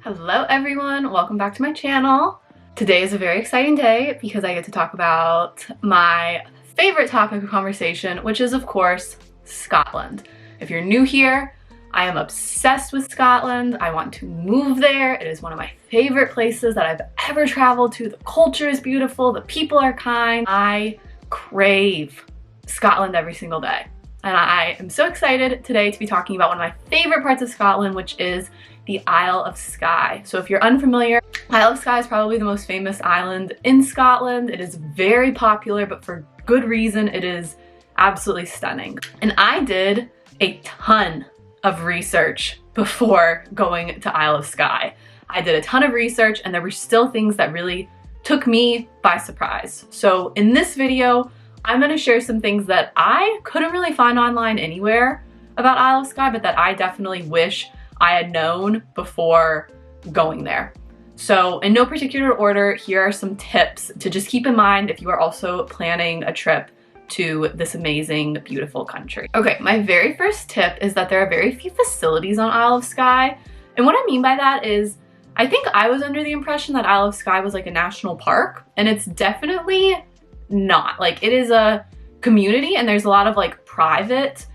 Hello everyone, welcome back to my channel. Today is a very exciting day because I get to talk about my favorite topic of conversation, which is of course Scotland. If you're new here, I am obsessed with Scotland. I want to move there. It is one of my favorite places that I've ever traveled to. The culture is beautiful, the people are kind. I crave Scotland every single day. And I am so excited today to be talking about one of my favorite parts of Scotland, which is the Isle of Skye. So if you're unfamiliar, Isle of Skye is probably the most famous island in Scotland. It is very popular, but for good reason. It is absolutely stunning. And I did a ton of research before going to Isle of Skye. I did a ton of research and there were still things that really took me by surprise. So in this video, I'm gonna share some things that I couldn't really find online anywhere about Isle of Skye, but that I definitely wish I had known before going there. So in no particular order, here are some tips to just keep in mind if you are also planning a trip to this amazing, beautiful country. Okay, my very first tip is that there are very few facilities on Isle of Skye. And what I mean by that is, I think I was under the impression that Isle of Skye was like a national park, and it's definitely not. Like, it is a community and there's a lot of like private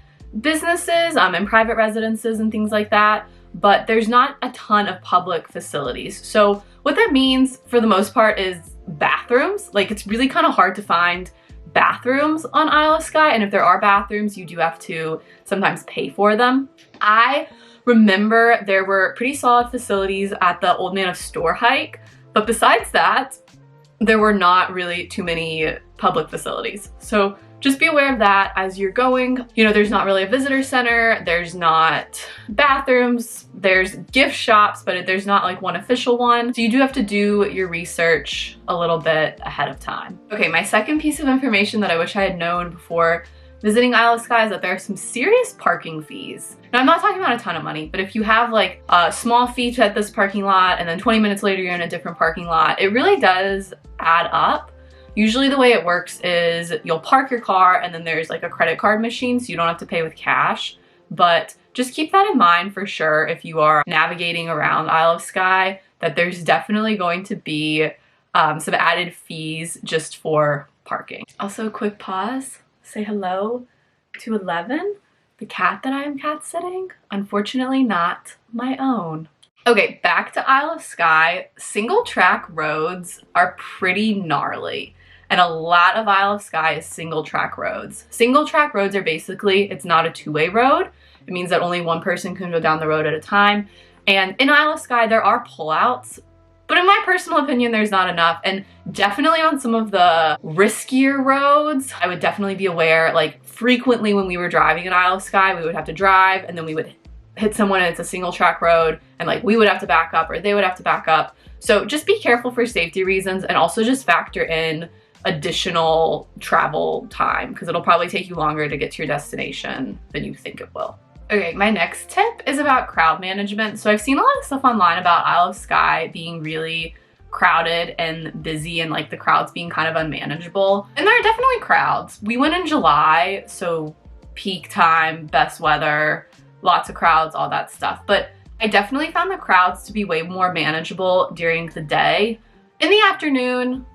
businesses and private residences and things like that, but there's not a ton of public facilities. So what that means for the most part is bathrooms. Like, it's really kind of hard to find bathrooms on Isle of Skye, and if there are bathrooms, you do have to sometimes pay for them. I remember there were pretty solid facilities at the Old Man of Store hike, but besides that, there were not really too many public facilities. So just be aware of that as you're going. You know, there's not really a visitor center, there's not bathrooms, there's gift shops, but there's not like one official one. So you do have to do your research a little bit ahead of time. Okay, my second piece of information that I wish I had known before visiting Isle of Skye is that there are some serious parking fees. Now, I'm not talking about a ton of money, but if you have like a small fee at this parking lot and then 20 minutes later you're in a different parking lot, it really does add up. Usually the way it works is you'll park your car and then there's like a credit card machine, so you don't have to pay with cash. But just keep that in mind for sure if you are navigating around Isle of Skye, that there's definitely going to be some added fees just for parking. Also, a quick pause. Say hello to 11, the cat that I am cat sitting. Unfortunately not my own. Okay, back to Isle of Skye. Single track roads are pretty gnarly, and a lot of Isle of Skye is single track roads. Single track roads are basically, it's not a two-way road. It means that only one person can go down the road at a time. And in Isle of Skye, there are pullouts, but in my personal opinion, there's not enough. And definitely on some of the riskier roads, I would definitely be aware, like frequently when we were driving in Isle of Skye, we would have to drive and then we would hit someone and it's a single track road and like we would have to back up or they would have to back up. So just be careful for safety reasons, and also just factor in additional travel time because it'll probably take you longer to get to your destination than you think it will. Okay, my next tip is about crowd management. So I've seen a lot of stuff online about Isle of Skye being really crowded and busy and like the crowds being kind of unmanageable. And there are definitely crowds. We went in July, so peak time, best weather, lots of crowds, all that stuff. But I definitely found the crowds to be way more manageable during the day. In the afternoon,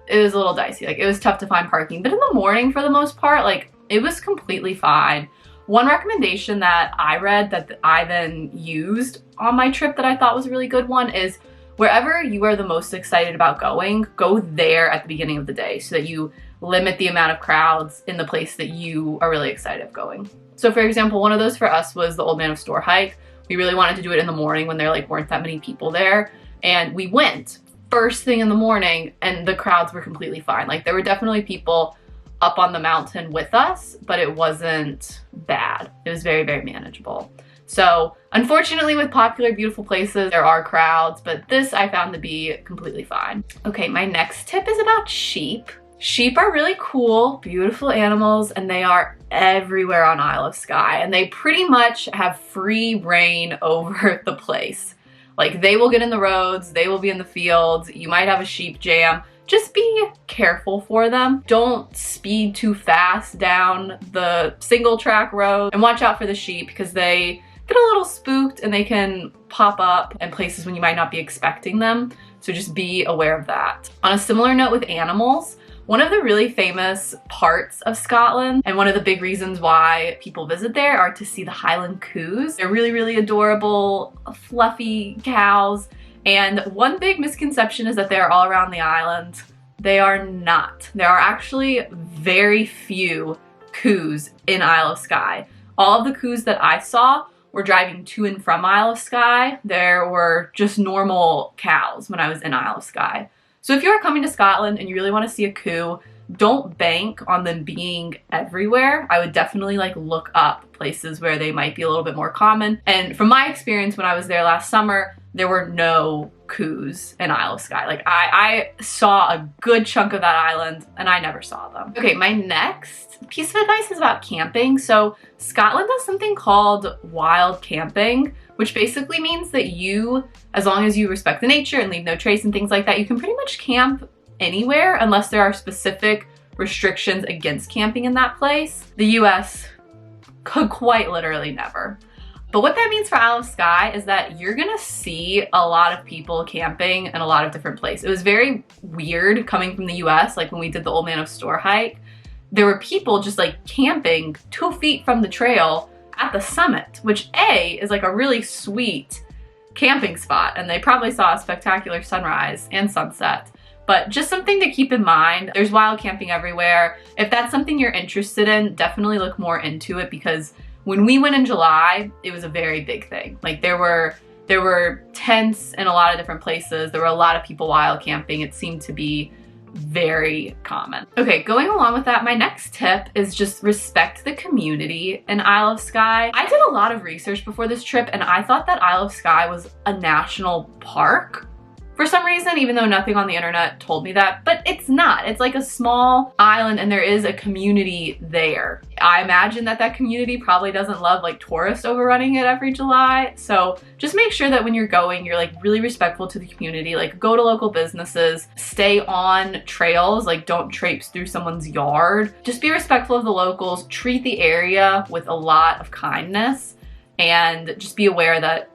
it was a little dicey. Like, it was tough to find parking. But in the morning, for the most part, like, it was completely fine. One recommendation that I read that I then used on my trip that I thought was a really good one is wherever you are the most excited about going, go there at the beginning of the day so that you limit the amount of crowds in the place that you are really excited of going. So for example, one of those for us was the Old Man of Store hike. We really wanted to do it in the morning when there like weren't that many people there. And we went first thing in the morning and the crowds were completely fine. Like, there were definitely people up on the mountain with us, but it wasn't bad. It was very, very manageable. So unfortunately with popular, beautiful places, there are crowds, but this I found to be completely fine. Okay, my next tip is about sheep. Sheep are really cool, beautiful animals, and they are everywhere on Isle of Skye, and they pretty much have free reign over the place. Like, they will get in the roads, they will be in the fields, you might have a sheep jam. Just be careful for them. Don't speed too fast down the single track road, and watch out for the sheep because they get a little spooked and they can pop up in places when you might not be expecting them. So just be aware of that. On a similar note with animals, one of the really famous parts of Scotland and one of the big reasons why people visit there are to see the Highland Coos. They're really, really adorable, fluffy cows. And one big misconception is that they're all around the island. They are not. There are actually very few Coos in Isle of Skye. All of the Coos that I saw were driving to and from Isle of Skye. There were just normal cows when I was in Isle of Skye. So if you're coming to Scotland and you really want to see a Coo, don't bank on them being everywhere. I would definitely like look up places where they might be a little bit more common. And from my experience when I was there last summer, there were no Coos in Isle of Skye. Like I saw a good chunk of that island and I never saw them. Okay, my next piece of advice is about camping. So Scotland does something called wild camping, which basically means that you, as long as you respect the nature and leave no trace and things like that, you can pretty much camp anywhere unless there are specific restrictions against camping in that place. The US could quite literally never. But what that means for Isle of Skye is that you're gonna see a lot of people camping in a lot of different places. It was very weird coming from the US, like when we did the Old Man of Store hike, there were people just like camping 2 feet from the trail at the summit, which A, is like a really sweet camping spot, and they probably saw a spectacular sunrise and sunset. But just something to keep in mind, there's wild camping everywhere. If that's something you're interested in, definitely look more into it, because when we went in July, it was a very big thing. Like there were tents in a lot of different places. There were a lot of people wild camping. It seemed to be very common. Okay, going along with that, my next tip is just respect the community in Isle of Skye. I did a lot of research before this trip and I thought that Isle of Skye was a national park for some reason, even though nothing on the internet told me that, but it's not. It's like a small island and there is a community there. I imagine that that community probably doesn't love like tourists overrunning it every July. So just make sure that when you're going, you're like really respectful to the community, like go to local businesses, stay on trails, like don't traipse through someone's yard. Just be respectful of the locals, treat the area with a lot of kindness, and just be aware that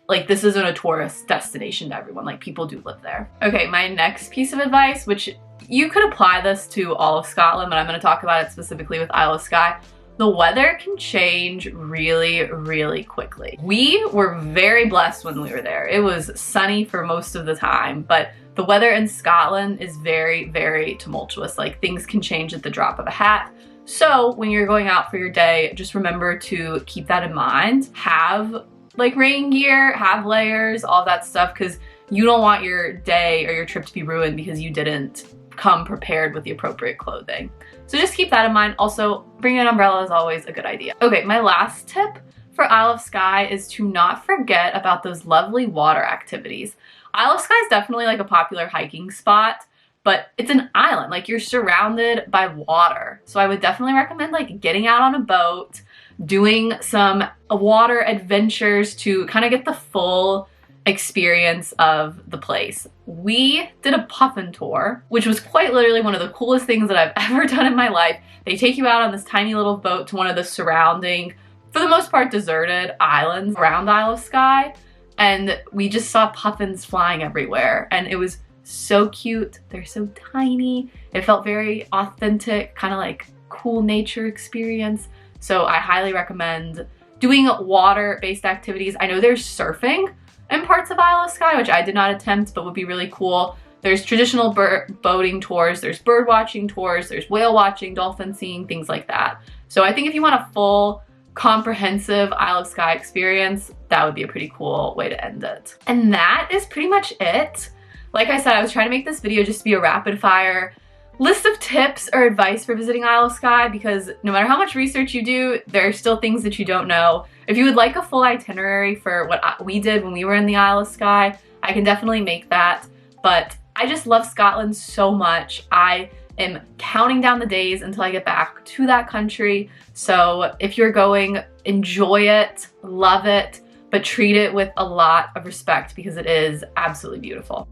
like this isn't a tourist destination to everyone, like people do live there. Okay, my next piece of advice, which you could apply this to all of Scotland, but I'm gonna talk about it specifically with Isle of Skye. The weather can change really, really quickly. We were very blessed when we were there. It was sunny for most of the time, but the weather in Scotland is very, very tumultuous. Like things can change at the drop of a hat. So when you're going out for your day, just remember to keep that in mind. Have like rain gear, have layers, all that stuff, because you don't want your day or your trip to be ruined because you didn't come prepared with the appropriate clothing. So just keep that in mind. Also, bringing an umbrella is always a good idea. Okay, my last tip for Isle of Skye is to not forget about those lovely water activities. Isle of Skye is definitely like a popular hiking spot, but it's an island, like you're surrounded by water. So I would definitely recommend like getting out on a boat, doing some water adventures to kind of get the full experience of the place. We did a puffin tour, which was quite literally one of the coolest things that I've ever done in my life. They take you out on this tiny little boat to one of the surrounding, for the most part, deserted islands around Isle of Skye, and we just saw puffins flying everywhere, and it was so cute. They're so tiny. It felt very authentic, kind of like cool nature experience. So I highly recommend doing water-based activities. I know there's surfing in parts of Isle of Skye, which I did not attempt, but would be really cool. There's traditional boating tours, there's bird watching tours, there's whale watching, dolphin seeing, things like that. So I think if you want a full, comprehensive Isle of Skye experience, that would be a pretty cool way to end it. And that is pretty much it. Like I said, I was trying to make this video just to be a rapid fire list of tips or advice for visiting Isle of Skye, because no matter how much research you do, there are still things that you don't know. If you would like a full itinerary for what we did when we were in the Isle of Skye, I can definitely make that. But I just love Scotland so much. I am counting down the days until I get back to that country. So if you're going, enjoy it, love it, but treat it with a lot of respect because it is absolutely beautiful.